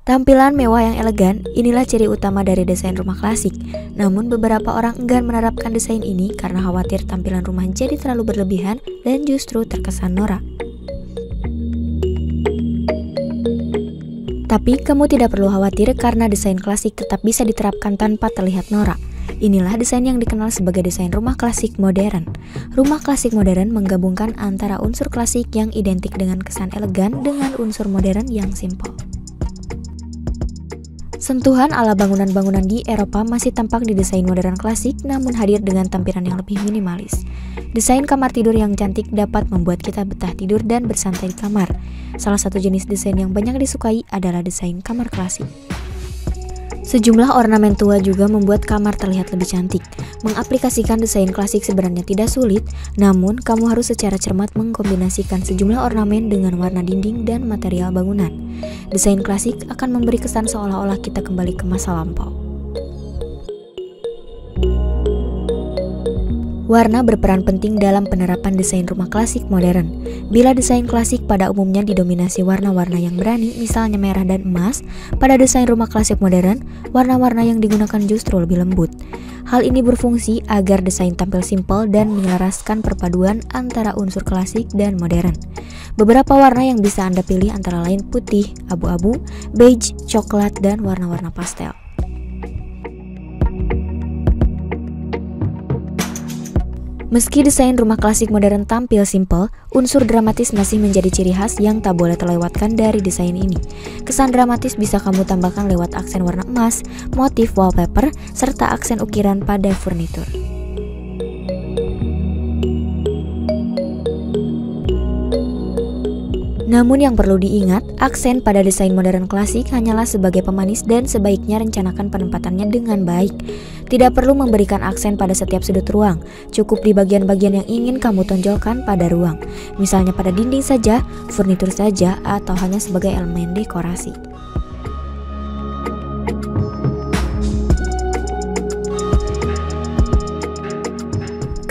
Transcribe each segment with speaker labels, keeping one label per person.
Speaker 1: Tampilan mewah yang elegan, inilah ciri utama dari desain rumah klasik. Namun beberapa orang enggan menerapkan desain ini karena khawatir tampilan rumah jadi terlalu berlebihan dan justru terkesan norak. Tapi kamu tidak perlu khawatir karena desain klasik tetap bisa diterapkan tanpa terlihat norak. Inilah desain yang dikenal sebagai desain rumah klasik modern. Rumah klasik modern menggabungkan antara unsur klasik yang identik dengan kesan elegan dengan unsur modern yang simpel. Sentuhan ala bangunan-bangunan di Eropa masih tampak di desain modern klasik, namun hadir dengan tampilan yang lebih minimalis. Desain kamar tidur yang cantik dapat membuat kita betah tidur dan bersantai di kamar. Salah satu jenis desain yang banyak disukai adalah desain kamar klasik. Sejumlah ornamen tua juga membuat kamar terlihat lebih cantik. Mengaplikasikan desain klasik sebenarnya tidak sulit, namun kamu harus secara cermat mengkombinasikan sejumlah ornamen dengan warna dinding dan material bangunan. Desain klasik akan memberi kesan seolah-olah kita kembali ke masa lampau. Warna berperan penting dalam penerapan desain rumah klasik modern. Bila desain klasik pada umumnya didominasi warna-warna yang berani, misalnya merah dan emas, pada desain rumah klasik modern, warna-warna yang digunakan justru lebih lembut. Hal ini berfungsi agar desain tampil simpel dan menyelaraskan perpaduan antara unsur klasik dan modern. Beberapa warna yang bisa Anda pilih antara lain putih, abu-abu, beige, coklat, dan warna-warna pastel. Meski desain rumah klasik modern tampil simpel, unsur dramatis masih menjadi ciri khas yang tak boleh terlewatkan dari desain ini. Kesan dramatis bisa kamu tambahkan lewat aksen warna emas, motif wallpaper, serta aksen ukiran pada furnitur. Namun yang perlu diingat, aksen pada desain modern klasik hanyalah sebagai pemanis dan sebaiknya rencanakan penempatannya dengan baik. Tidak perlu memberikan aksen pada setiap sudut ruang, cukup di bagian-bagian yang ingin kamu tonjolkan pada ruang. Misalnya pada dinding saja, furnitur saja, atau hanya sebagai elemen dekorasi.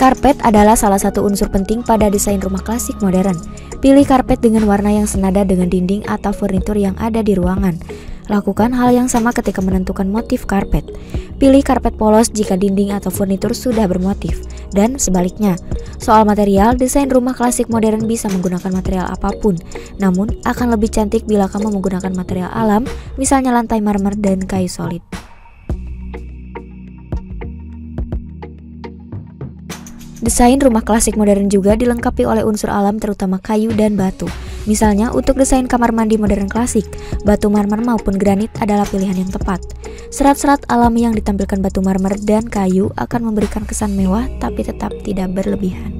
Speaker 1: Karpet adalah salah satu unsur penting pada desain rumah klasik modern. Pilih karpet dengan warna yang senada dengan dinding atau furnitur yang ada di ruangan. Lakukan hal yang sama ketika menentukan motif karpet. Pilih karpet polos jika dinding atau furnitur sudah bermotif, dan sebaliknya. Soal material, desain rumah klasik modern bisa menggunakan material apapun, namun akan lebih cantik bila kamu menggunakan material alam, misalnya lantai marmer dan kayu solid. Desain rumah klasik modern juga dilengkapi oleh unsur alam terutama kayu dan batu. Misalnya untuk desain kamar mandi modern klasik, batu marmer maupun granit adalah pilihan yang tepat. Serat-serat alami yang ditampilkan batu marmer dan kayu akan memberikan kesan mewah tapi tetap tidak berlebihan.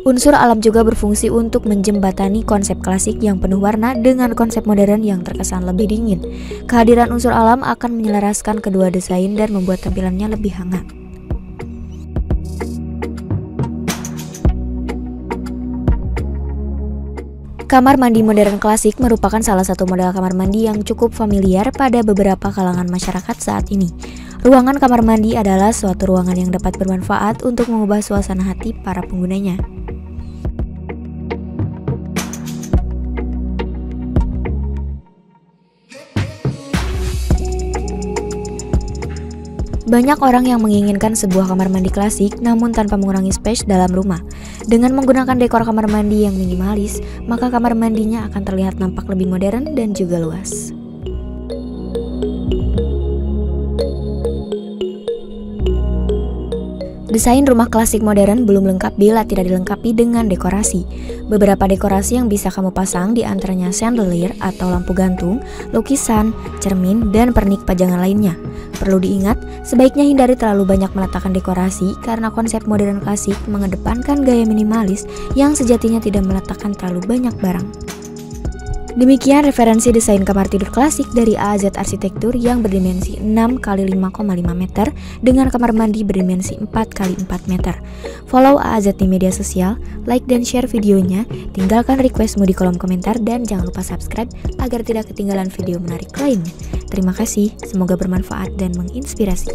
Speaker 1: Unsur alam juga berfungsi untuk menjembatani konsep klasik yang penuh warna dengan konsep modern yang terkesan lebih dingin. Kehadiran unsur alam akan menyelaraskan kedua desain dan membuat tampilannya lebih hangat. Kamar mandi modern klasik merupakan salah satu model kamar mandi yang cukup familiar pada beberapa kalangan masyarakat saat ini. Ruangan kamar mandi adalah suatu ruangan yang dapat bermanfaat untuk mengubah suasana hati para penggunanya. Banyak orang yang menginginkan sebuah kamar mandi klasik namun tanpa mengurangi space dalam rumah. Dengan menggunakan dekor kamar mandi yang minimalis, maka kamar mandinya akan terlihat nampak lebih modern dan juga luas. Desain rumah klasik modern belum lengkap bila tidak dilengkapi dengan dekorasi. Beberapa dekorasi yang bisa kamu pasang diantaranya chandelier atau lampu gantung, lukisan, cermin, dan pernik pajangan lainnya. Perlu diingat, sebaiknya hindari terlalu banyak meletakkan dekorasi karena konsep modern klasik mengedepankan gaya minimalis yang sejatinya tidak meletakkan terlalu banyak barang. Demikian referensi desain kamar tidur klasik dari AAZ Arsitektur yang berdimensi 6 x 5,5 meter dengan kamar mandi berdimensi 4 x 4 meter. Follow AAZ di media sosial, like dan share videonya, tinggalkan requestmu di kolom komentar dan jangan lupa subscribe agar tidak ketinggalan video menarik lainnya. Terima kasih, semoga bermanfaat dan menginspirasi.